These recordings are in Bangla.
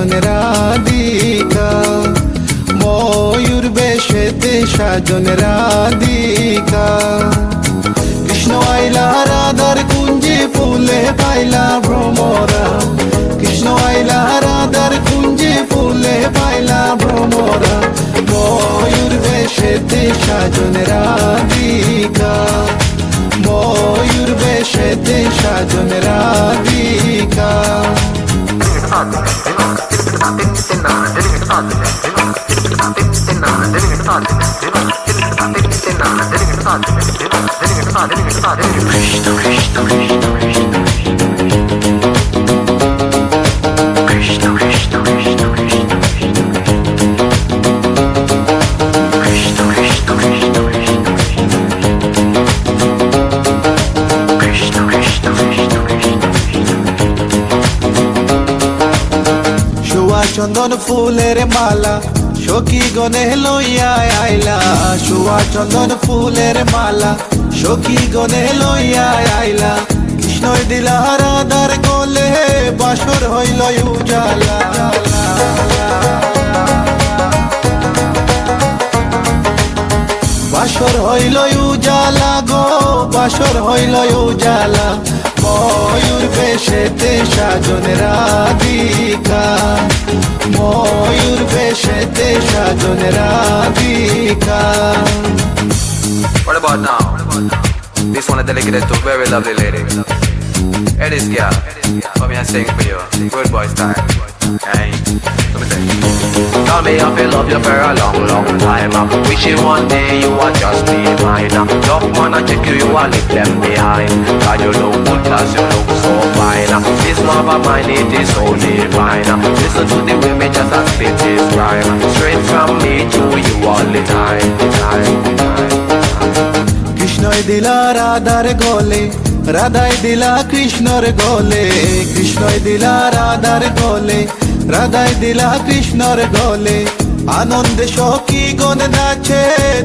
সাজন রাধিকা, ময়ূর বেশেতে সাজন রাধিকা। কৃষ্ণ আইলা রাধার কুঞ্জে ফুলে পাইলা ভ্রমরা, কৃষ্ণ আইলা রাধার কুঞ্জে ফুলে পাইলা ভ্রমরা। ময়ূর বেশেতে সাজন রাধিকা, ময়ূর বেশেতে সাজন রাধিকা। চন্দন ফুলের মালা সখী গনে লইয়া আইলা, সুয়া চন্দন ফুলের মালা সখী গনে লইয়া আইলা। কৃষ্ণই দিলা রাধার কোলে বাসর হইল উজালা, বাসর হইল উজালা গো, বাসর হইল উজালা। ময়ূর বেশেতে সাজন রাধিকা, ময়ূর বেশেতে সাজন Radhika. What about now? This one is dedicated to a very lovely lady. It is girl. Come here and sing for you. Good boy style. Hey, let me sing. Tell me I've been love you for a long, long time. Wishing one day you would just be mine. Love man, I check you, you will leave them behind. God, you look good, cause you look so fine. This love of mine, it is so divine. Listen to the way me just a spit this rhyme. Straight from me to you all the time, time. কৃষ্ণই দিলা রাধার গলে, রাধাই দিলা কৃষ্ণর গলে। কৃষ্ণই দিলা রাধার গলে, রাধাই দিলা কৃষ্ণর গলে। আনন্দে সখী গণ নাচে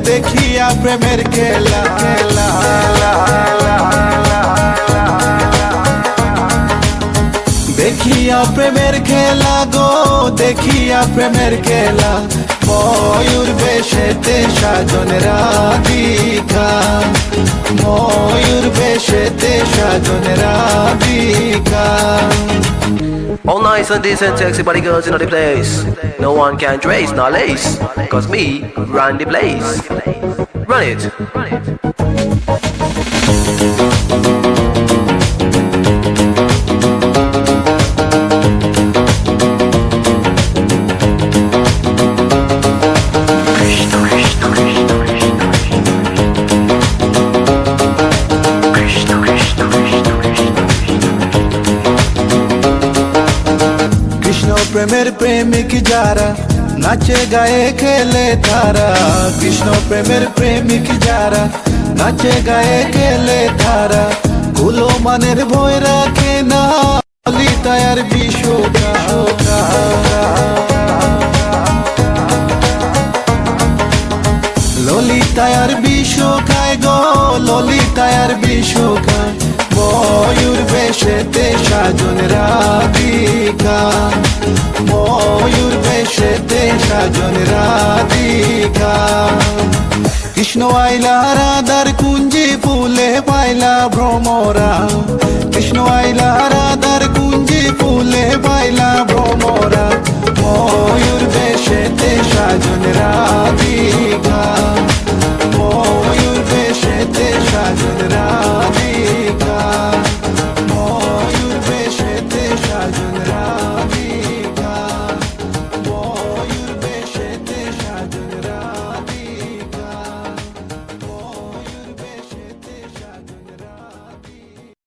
দেখিয়া প্রেমের খেলা, খেলা। দেখিয়া প্রেমের খেলা গো, দেখিয়া প্রেমের খেলা। ময়ূর বেশেতে সাজন রাধিকা, ময়ূর বেশেতে সাজন Radhika. All nice and decent sexy body girls in the place. No one can trace nor lace, cause me run the place. Run it. প্রেমের প্রেমিক যারা নাচে গায়ে খেলে তারা, কৃষ্ণ প্রেমের প্রেমিক যারা নাচে গায়ে খেলে তারা। কুলো মানের ভয় রাখে না ললিতায়ার বিশ্বকা, ললিতায়ার বিশ্বকায় গো, ললিতায়ার বিশ্বকায়। ময়ূর বেশেতে সাজন রাধিকা, ময়ূর বেশেতে সাজন রাধিকা। কৃষ্ণ আইলা রাধার কুঞ্জে ফুলে পাইলা ভ্রমরা, কৃষ্ণ আইলা রাধার কুঞ্জে ফুলে পাইলা ভ্রমরা। ময়ূর বেশেতে সাজন রাধিকা।